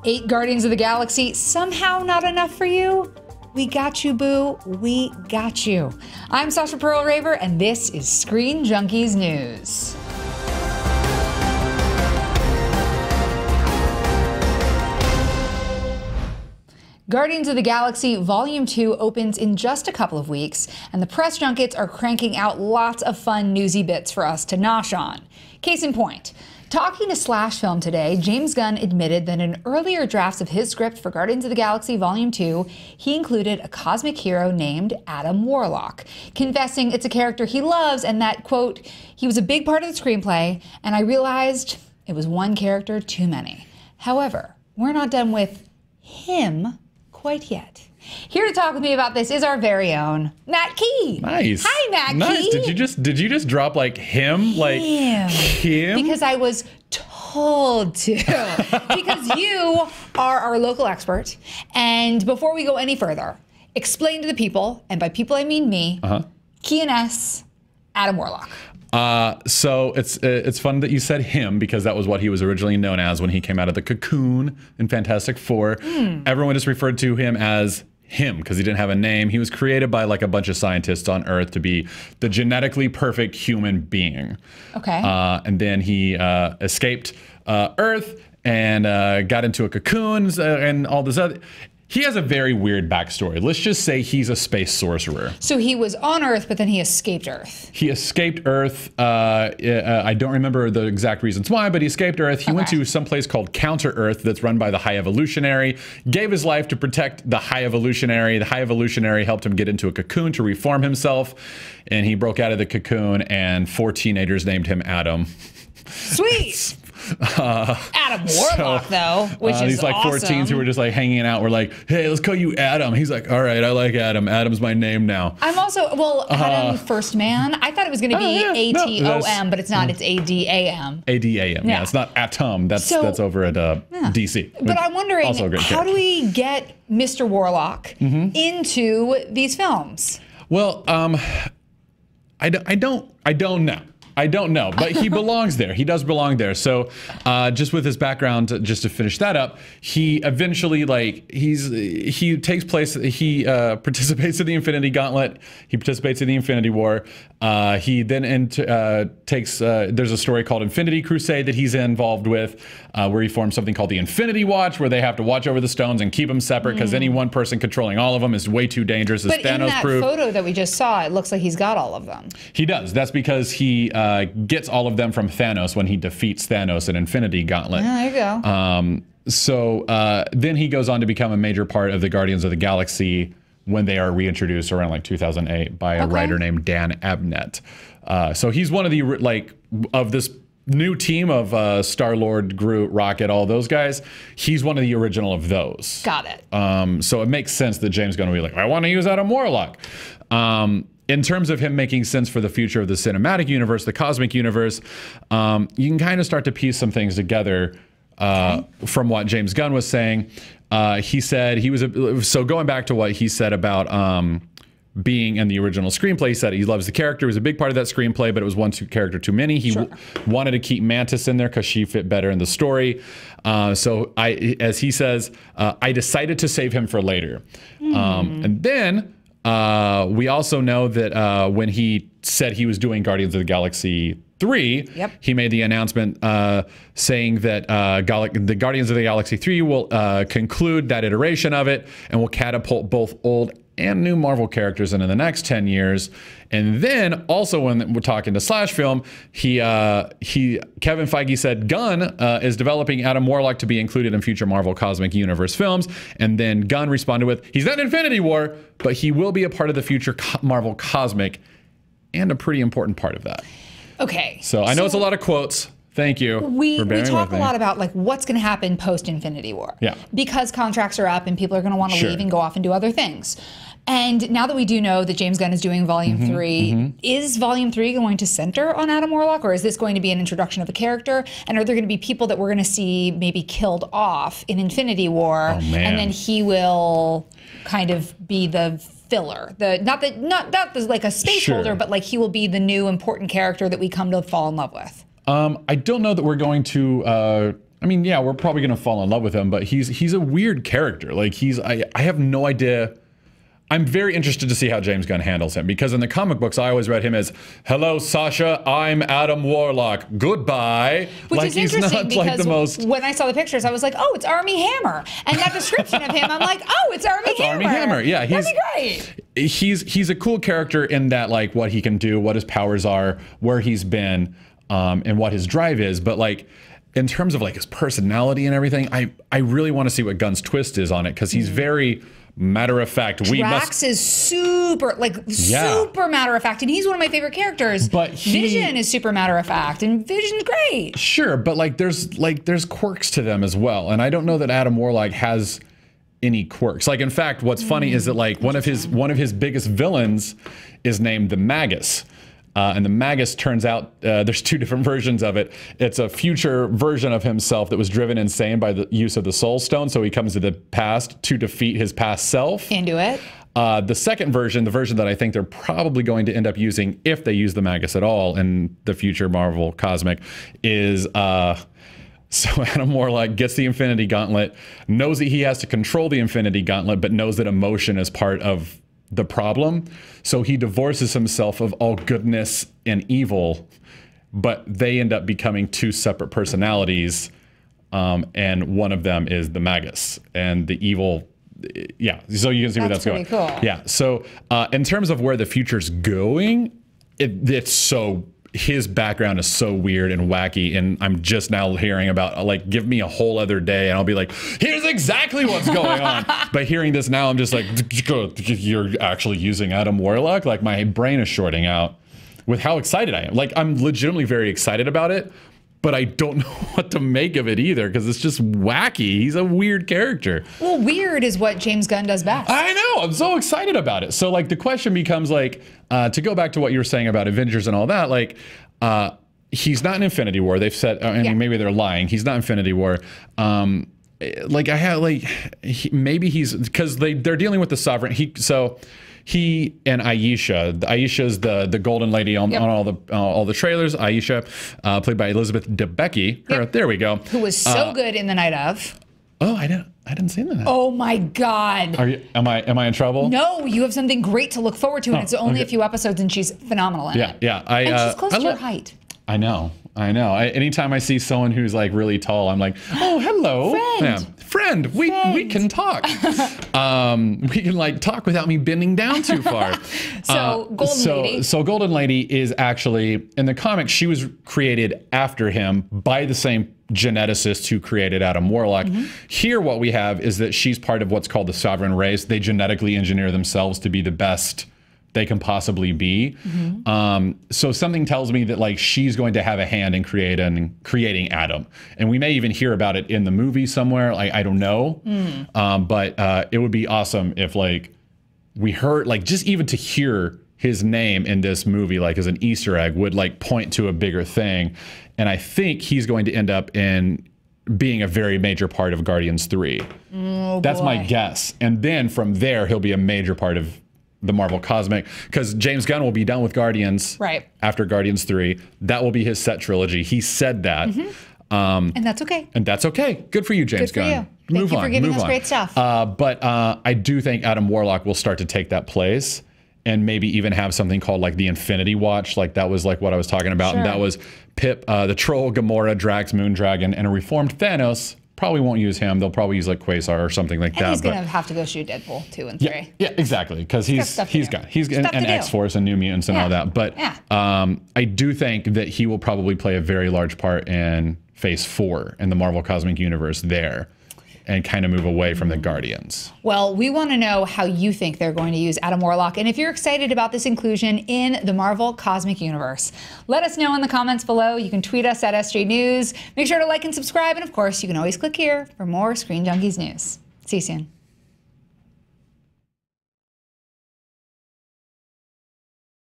8 Guardians of the Galaxy, somehow not enough for you? We got you, boo. We got you. I'm Sasha Pearl Raver, and this is Screen Junkies News. Guardians of the Galaxy Volume 2 opens in just a couple of weeks, and the press junkets are cranking out lots of fun newsy bits for us to nosh on. Case in point, talking to Slashfilm today, James Gunn admitted that in earlier drafts of his script for Guardians of the Galaxy Volume 2, he included a cosmic hero named Adam Warlock, confessing it's a character he loves and that, quote, he was a big part of the screenplay, and I realized it was one character too many. However, we're not done with him quite yet. Here to talk with me about this is our very own Matt Key. Nice. Hi, Matt nice. Key. Did you just drop like him? Like him? Because I was told to. Because you are our local expert. And before we go any further, explain to the people, and by people I mean me, Key and S, Adam Warlock. So it's fun that you said him, because that was what he was originally known as when he came out of the cocoon in Fantastic Four. Everyone just referred to him as him because he didn't have a name. He was created by like a bunch of scientists on Earth to be the genetically perfect human being. Okay. And then he escaped Earth and got into a cocoon and all this other. He has a very weird backstory. Let's just say he's a space sorcerer. So he was on Earth, but then he escaped Earth. He escaped Earth. I don't remember the exact reasons why, but he escaped Earth. He went to some place called Counter-Earth that's run by the High Evolutionary, gave his life to protect the High Evolutionary. The High Evolutionary helped him get into a cocoon to reform himself, and he broke out of the cocoon, and 4 teenagers named him Adam. Sweet. Adam Warlock, though, which is these like 4 teens who were just like hanging out. We're like, hey, let's call you Adam. He's like, all right, I like Adam. Adam's my name now. I'm also, well, Adam First Man. I thought it was going to be A-T-O-M, but it's not. It's A-D-A-M. A-D-A-M. Yeah, it's not Atom. That's over at DC. But I'm wondering, how do we get Mr. Warlock into these films? Well, I don't know. I don't know, but he belongs there. He does belong there. So just with his background, just to finish that up, he eventually, like, he takes place, he participates in the Infinity Gauntlet. He participates in the Infinity War. He then takes, there's a story called Infinity Crusade that he's involved with, where he forms something called the Infinity Watch, where they have to watch over the stones and keep them separate because any one person controlling all of them is way too dangerous. But in that photo that we just saw, it looks like he's got all of them. He does. That's because he gets all of them from Thanos when he defeats Thanos in Infinity Gauntlet. Yeah, there you go. So then he goes on to become a major part of the Guardians of the Galaxy when they are reintroduced around like 2008 by a writer named Dan Abnett. So he's one of the, like, of this new team of Star-Lord, Groot, Rocket, all those guys. He's one of the original of those. Got it. So it makes sense that James Gunn will be like, I want to use Adam Warlock. In terms of him making sense for the future of the cinematic universe, the cosmic universe, you can kind of start to piece some things together from what James Gunn was saying. He said he was so going back to what he said about being in the original screenplay, he said he loves the character. It was a big part of that screenplay, but it was one character too many. He wanted to keep Mantis in there because she fit better in the story. So as he says, I decided to save him for later. And then we also know that when he said he was doing Guardians of the Galaxy 3, he made the announcement saying that the Guardians of the Galaxy 3 will conclude that iteration of it and will catapult both old and new Marvel characters into the next 10 years. And then also when we're talking to Slashfilm, Kevin Feige said Gunn is developing Adam Warlock to be included in future Marvel Cosmic Universe films. And then Gunn responded with, he's not in Infinity War, but he will be a part of the future Marvel Cosmic and a pretty important part of that. Okay. So I know it's a lot of quotes. Thank you for bearing with me. We talk a lot about like what's going to happen post Infinity War. Yeah. Because contracts are up and people are going to want to leave and go off and do other things. And now that we do know that James Gunn is doing Volume 3, is Volume 3 going to center on Adam Warlock, or is this going to be an introduction of the character? And are there going to be people that we're going to see maybe killed off in Infinity War, and then he will kind of be the filler, not like a space holder, but like he will be the new important character that we come to fall in love with? I don't know that we're going to I mean, yeah, we're probably gonna fall in love with him, but he's a weird character. Like I have no idea. I'm very interested to see how James Gunn handles him, because in the comic books, I always read him as, "Hello, Sasha, I'm Adam Warlock. Goodbye." Which like, is interesting because like the most... when I saw the pictures, I was like, "Oh, it's Armie Hammer," and that description of him, I'm like, "Oh, it's Armie Hammer." Armie Hammer, yeah, that'd be great. He's a cool character in that, like, what he can do, what his powers are, where he's been, and what his drive is. But like, in terms of like his personality and everything, I really want to see what Gunn's twist is on it, because he's very matter of fact. Drax is super matter of fact, and he's one of my favorite characters. But Vision is super matter of fact, and Vision's great. Sure, but there's quirks to them as well, and I don't know that Adam Warlock has any quirks. Like, in fact, what's funny is that like one of his biggest villains is named the Magus. And the Magus, turns out, there's two different versions of it. It's a future version of himself that was driven insane by the use of the Soul Stone, so he comes to the past to defeat his past self. Into it. The second version, the version that I think they're probably going to end up using, if they use the Magus at all in the future Marvel Cosmic, is... So Adam Warlock gets the Infinity Gauntlet, knows that he has to control the Infinity Gauntlet, but knows that emotion is part of the problem. So he divorces himself of all goodness and evil, but they end up becoming two separate personalities. And one of them is the Magus, and the evil. Yeah. So you can see where that's going. Cool. Yeah. So in terms of where the future's going, it's so... His background is so weird and wacky, and I'm just now hearing about, like, give me a whole other day and I'll be like, here's exactly what's going on. But hearing this now, I'm just like, you're actually using Adam Warlock? Like, my brain is shorting out with how excited I am. Like, I'm legitimately very excited about it, but I don't know what to make of it either, because it's just wacky. He's a weird character. Well, weird is what James Gunn does best. I know. I'm so excited about it. So, like, the question becomes, like, to go back to what you were saying about Avengers and all that, like, he's not in Infinity War. They've said, I mean, maybe they're lying. He's not Infinity War. Like, I had, like, maybe he's, because they're dealing with the Sovereign. He and Aisha. Aisha's the golden lady on all the trailers. Aisha, played by Elizabeth Debicki. Yep. There we go. Who was so good in The Night Of. Oh, I didn't see that. Oh my God. Am I in trouble? No, you have something great to look forward to, and it's only a few episodes, and she's phenomenal in it. Yeah. And she's close to your height. I know. Anytime I see someone who's like really tall, I'm like, oh, hello. Friend. We can talk. We can like talk without me bending down too far. So Golden Lady is actually, in the comics, she was created after him by the same geneticist who created Adam Warlock. Here what we have is that she's part of what's called the Sovereign Race. They genetically engineer themselves to be the best they can possibly be. So something tells me that like she's going to have a hand in creating Adam, and we may even hear about it in the movie somewhere. Like, I don't know, but it would be awesome if like we heard, like, just even to hear his name in this movie, like as an Easter egg, would like point to a bigger thing. And I think he's going to end up in being a very major part of Guardians 3. That's my guess. And then from there, he'll be a major part of the Marvel Cosmic, because James Gunn will be done with Guardians after Guardians 3. That will be his set trilogy. He said that. And that's okay. And that's okay. Good for you, James Gunn. Thank you for giving us great stuff. But I do think Adam Warlock will start to take that place, and maybe even have something called like the Infinity Watch. Like, that was like what I was talking about. And that was Pip, the Troll, Gamora, Drax, Moondragon, and a reformed Thanos. Probably won't use him. They'll probably use like Quasar or something like that. He's going to have to go shoot Deadpool 2 and 3. Yeah, exactly. Because he's an X-Force and New Mutants and all that. But I do think that he will probably play a very large part in Phase 4 in the Marvel Cosmic Universe there, and kind of move away from the Guardians. Well, we want to know how you think they're going to use Adam Warlock, and if you're excited about this inclusion in the Marvel Cosmic Universe. Let us know in the comments below. You can tweet us at SJ News. Make sure to like and subscribe, and of course, you can always click here for more Screen Junkies news. See you soon.